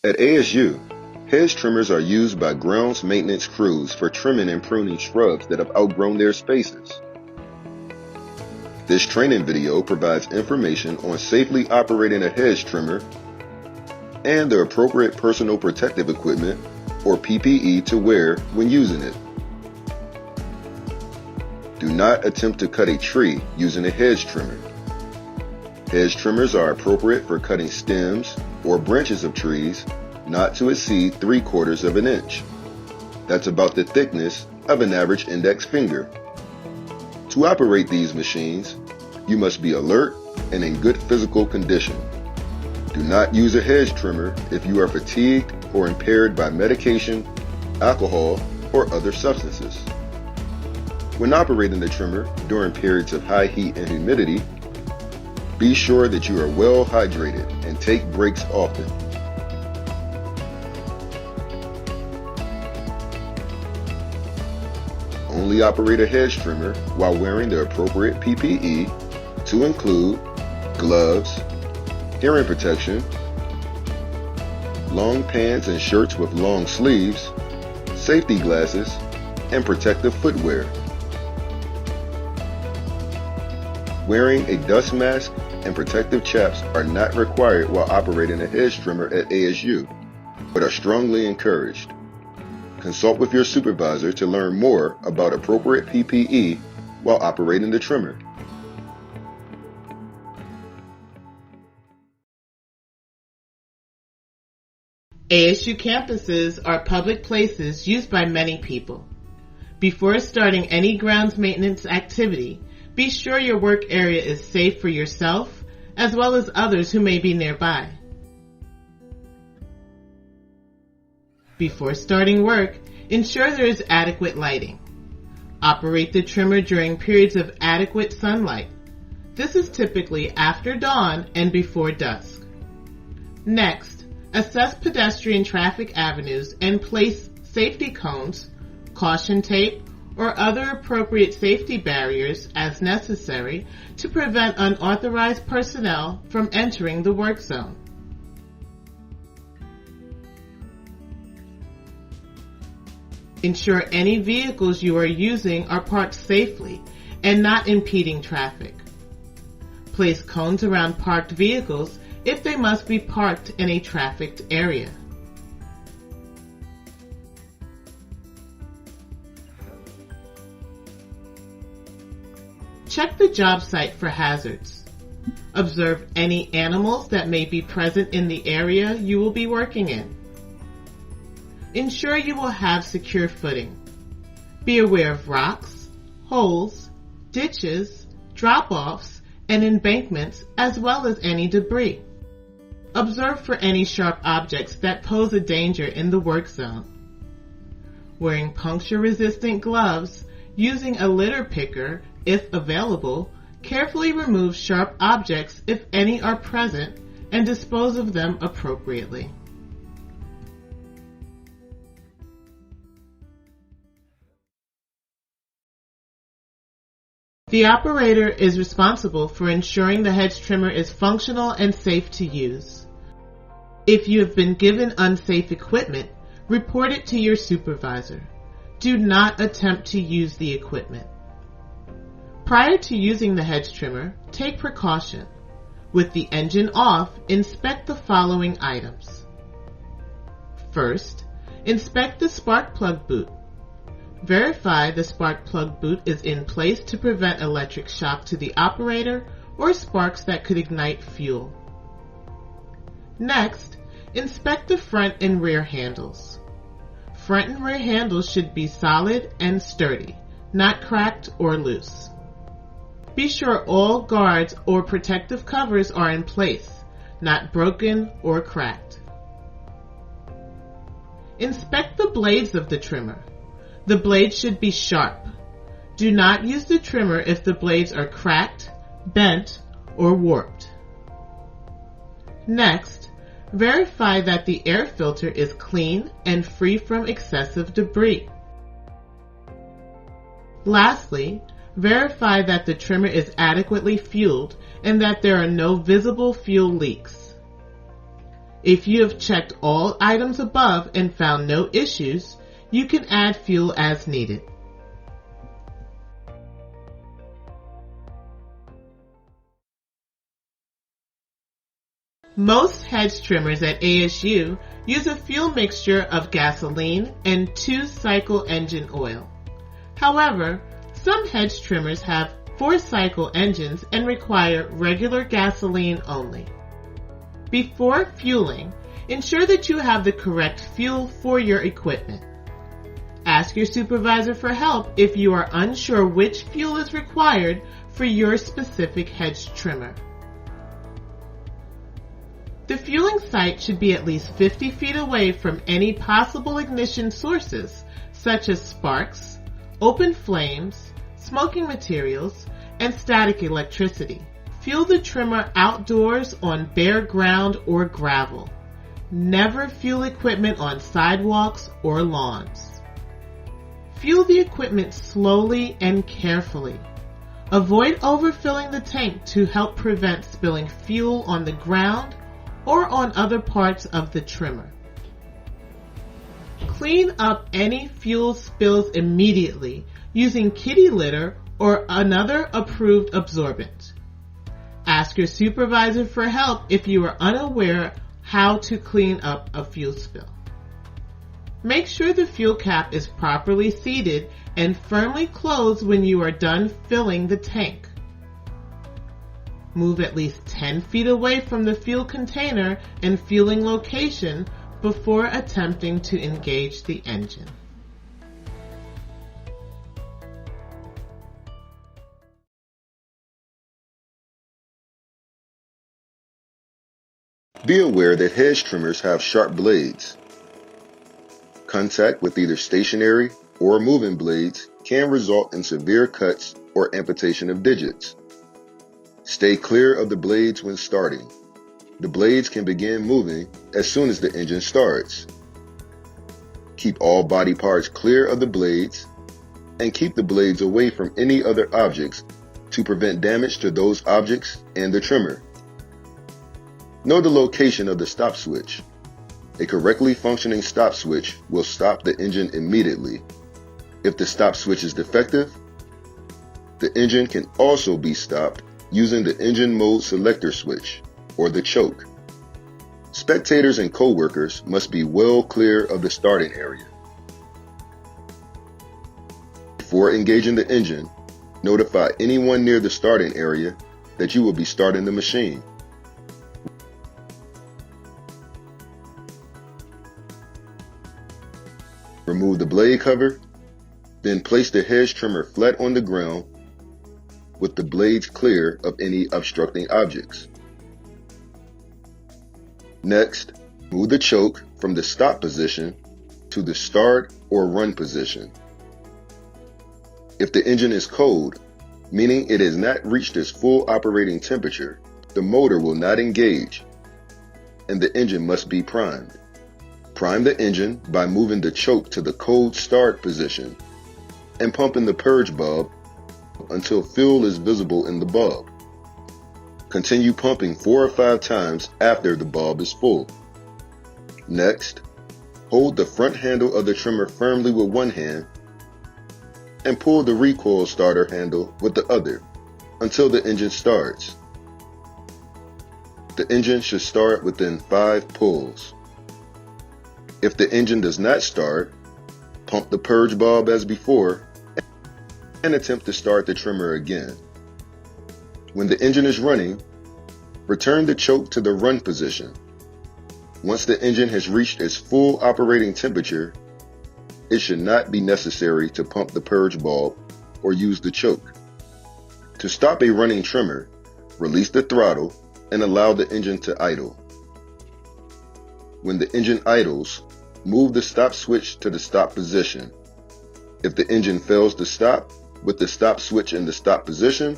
At ASU, hedge trimmers are used by grounds maintenance crews for trimming and pruning shrubs that have outgrown their spaces. This training video provides information on safely operating a hedge trimmer and the appropriate personal protective equipment, or PPE, to wear when using it. Do not attempt to cut a tree using a hedge trimmer. Hedge trimmers are appropriate for cutting stems or branches of trees not to exceed 3/4 of an inch. That's about the thickness of an average index finger. To operate these machines, you must be alert and in good physical condition. Do not use a hedge trimmer if you are fatigued or impaired by medication, alcohol, or other substances. When operating the trimmer during periods of high heat and humidity, be sure that you are well hydrated and take breaks often. Only operate a hedge trimmer while wearing the appropriate PPE to include gloves, hearing protection, long pants and shirts with long sleeves, safety glasses, and protective footwear. Wearing a dust mask and protective chaps are not required while operating a hedge trimmer at ASU, but are strongly encouraged. Consult with your supervisor to learn more about appropriate PPE while operating the trimmer. ASU campuses are public places used by many people. Before starting any grounds maintenance activity, be sure your work area is safe for yourself as well as others who may be nearby. Before starting work, ensure there is adequate lighting. Operate the trimmer during periods of adequate sunlight. This is typically after dawn and before dusk. Next, assess pedestrian traffic avenues and place safety cones, caution tape, or other appropriate safety barriers as necessary to prevent unauthorized personnel from entering the work zone. Ensure any vehicles you are using are parked safely and not impeding traffic. Place cones around parked vehicles if they must be parked in a trafficked area. Check the job site for hazards. Observe any animals that may be present in the area you will be working in. Ensure you will have secure footing. Be aware of rocks, holes, ditches, drop-offs, and embankments, as well as any debris. Observe for any sharp objects that pose a danger in the work zone. Wearing puncture-resistant gloves, using a litter picker, if available, carefully remove sharp objects if any are present and dispose of them appropriately. The operator is responsible for ensuring the hedge trimmer is functional and safe to use. If you have been given unsafe equipment, report it to your supervisor. Do not attempt to use the equipment. Prior to using the hedge trimmer, take precaution. With the engine off, inspect the following items. First, inspect the spark plug boot. Verify the spark plug boot is in place to prevent electric shock to the operator or sparks that could ignite fuel. Next, inspect the front and rear handles. Front and rear handles should be solid and sturdy, not cracked or loose. Be sure all guards or protective covers are in place, not broken or cracked. Inspect the blades of the trimmer. The blades should be sharp. Do not use the trimmer if the blades are cracked, bent, or warped. Next, verify that the air filter is clean and free from excessive debris. Lastly, verify that the trimmer is adequately fueled and that there are no visible fuel leaks. If you have checked all items above and found no issues, you can add fuel as needed. Most hedge trimmers at ASU use a fuel mixture of gasoline and 2-cycle engine oil. However, some hedge trimmers have 4-cycle engines and require regular gasoline only. Before fueling, ensure that you have the correct fuel for your equipment. Ask your supervisor for help if you are unsure which fuel is required for your specific hedge trimmer. The fueling site should be at least 50 feet away from any possible ignition sources, such as sparks, open flames, smoking materials, and static electricity. Fuel the trimmer outdoors on bare ground or gravel. Never fuel equipment on sidewalks or lawns. Fuel the equipment slowly and carefully. Avoid overfilling the tank to help prevent spilling fuel on the ground or on other parts of the trimmer. Clean up any fuel spills immediately using kitty litter or another approved absorbent. Ask your supervisor for help if you are unaware how to clean up a fuel spill. Make sure the fuel cap is properly seated and firmly closed when you are done filling the tank. Move at least 10 feet away from the fuel container and fueling location before attempting to engage the engine. Be aware that hedge trimmers have sharp blades. Contact with either stationary or moving blades can result in severe cuts or amputation of digits. Stay clear of the blades when starting. The blades can begin moving as soon as the engine starts. Keep all body parts clear of the blades and keep the blades away from any other objects to prevent damage to those objects and the trimmer. Know the location of the stop switch. A correctly functioning stop switch will stop the engine immediately. If the stop switch is defective, the engine can also be stopped using the engine mode selector switch, or the choke. Spectators and co-workers must be well clear of the starting area. Before engaging the engine, notify anyone near the starting area that you will be starting the machine. Remove the blade cover, then place the hedge trimmer flat on the ground with the blades clear of any obstructing objects. Next, move the choke from the stop position to the start or run position. If the engine is cold, meaning it has not reached its full operating temperature, the motor will not engage, and the engine must be primed. Prime the engine by moving the choke to the cold start position and pumping the purge bulb until fuel is visible in the bulb. Continue pumping 4 or 5 times after the bulb is full. Next, hold the front handle of the trimmer firmly with one hand and pull the recoil starter handle with the other until the engine starts. The engine should start within 5 pulls. If the engine does not start, pump the purge bulb as before and attempt to start the trimmer again. When the engine is running, return the choke to the run position. Once the engine has reached its full operating temperature, it should not be necessary to pump the purge bulb or use the choke. To stop a running trimmer, release the throttle and allow the engine to idle. When the engine idles, move the stop switch to the stop position. If the engine fails to stop with the stop switch in the stop position,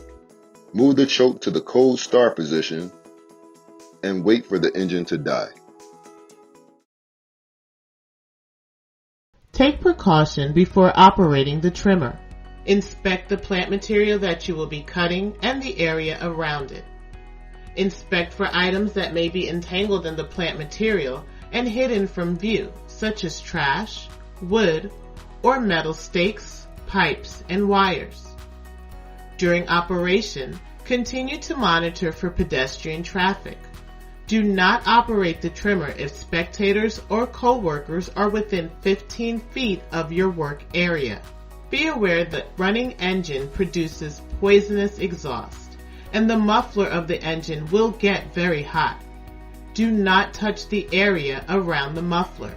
move the choke to the cold start position and wait for the engine to die. Take precaution before operating the trimmer. Inspect the plant material that you will be cutting and the area around it. Inspect for items that may be entangled in the plant material and hidden from view, such as trash, wood, or metal stakes, pipes, and wires. During operation, continue to monitor for pedestrian traffic. Do not operate the trimmer if spectators or co-workers are within 15 feet of your work area. Be aware that running engine produces poisonous exhaust, and the muffler of the engine will get very hot. Do not touch the area around the muffler.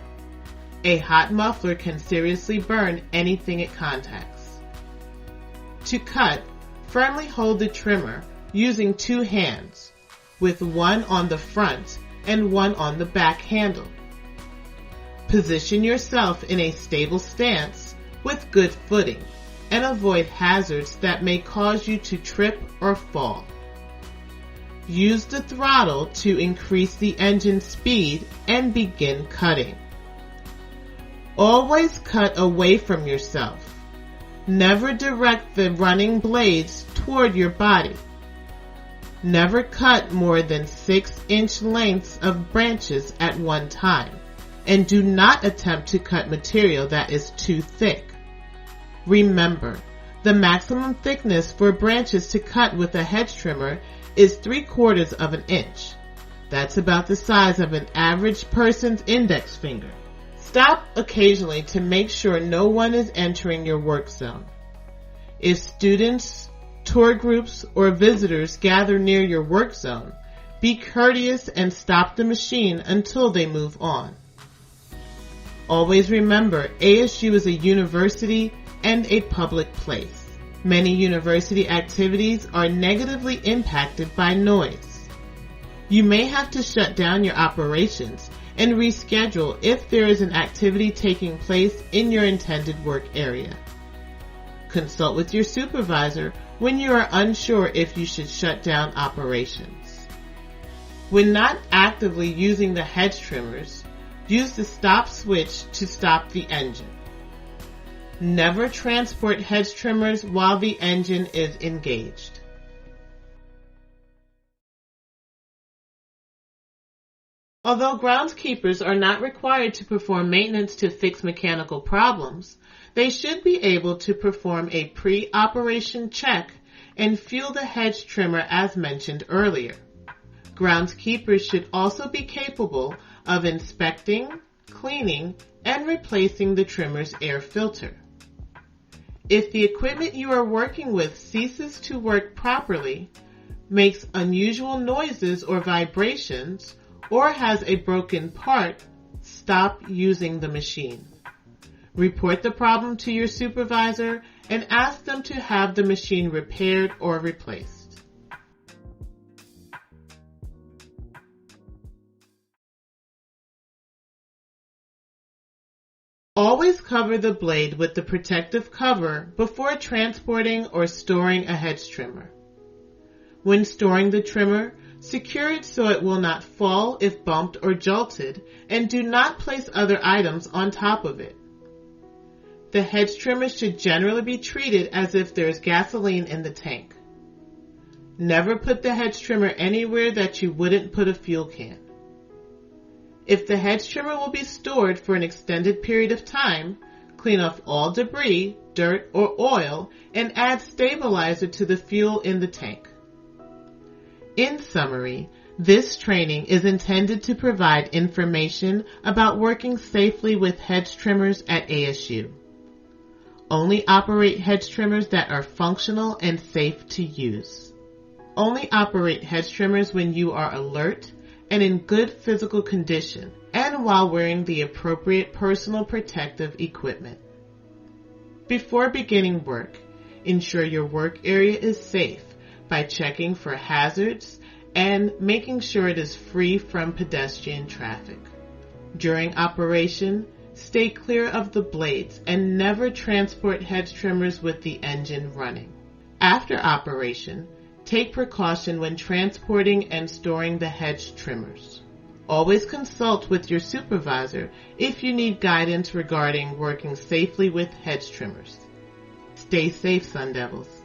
A hot muffler can seriously burn anything it contacts. To cut, firmly hold the trimmer using 2 hands, with one on the front and one on the back handle. Position yourself in a stable stance with good footing and avoid hazards that may cause you to trip or fall. Use the throttle to increase the engine speed and begin cutting. Always cut away from yourself. Never direct the running blades toward your body. Never cut more than 6-inch lengths of branches at one time, and do not attempt to cut material that is too thick. Remember, the maximum thickness for branches to cut with a hedge trimmer is 3/4 of an inch. That's about the size of an average person's index finger. Stop occasionally to make sure no one is entering your work zone. If students, tour groups, or visitors gather near your work zone, be courteous and stop the machine until they move on. Always remember, ASU is a university and a public place. Many university activities are negatively impacted by noise. You may have to shut down your operations and reschedule if there is an activity taking place in your intended work area. Consult with your supervisor when you are unsure if you should shut down operations. When not actively using the hedge trimmers, use the stop switch to stop the engine. Never transport hedge trimmers while the engine is engaged. Although groundskeepers are not required to perform maintenance to fix mechanical problems, they should be able to perform a pre-operation check and fuel the hedge trimmer as mentioned earlier. Groundskeepers should also be capable of inspecting, cleaning, and replacing the trimmer's air filter. If the equipment you are working with ceases to work properly, makes unusual noises or vibrations, or has a broken part, stop using the machine. Report the problem to your supervisor and ask them to have the machine repaired or replaced. Always cover the blade with the protective cover before transporting or storing a hedge trimmer. When storing the trimmer, secure it so it will not fall if bumped or jolted, and do not place other items on top of it. The hedge trimmer should generally be treated as if there is gasoline in the tank. Never put the hedge trimmer anywhere that you wouldn't put a fuel can. If the hedge trimmer will be stored for an extended period of time, clean off all debris, dirt, or oil, and add stabilizer to the fuel in the tank. In summary, this training is intended to provide information about working safely with hedge trimmers at ASU. Only operate hedge trimmers that are functional and safe to use. Only operate hedge trimmers when you are alert and in good physical condition, and while wearing the appropriate personal protective equipment. Before beginning work, ensure your work area is safe by checking for hazards and making sure it is free from pedestrian traffic. During operation, stay clear of the blades and never transport hedge trimmers with the engine running. After operation, take precaution when transporting and storing the hedge trimmers. Always consult with your supervisor if you need guidance regarding working safely with hedge trimmers. Stay safe, Sun Devils.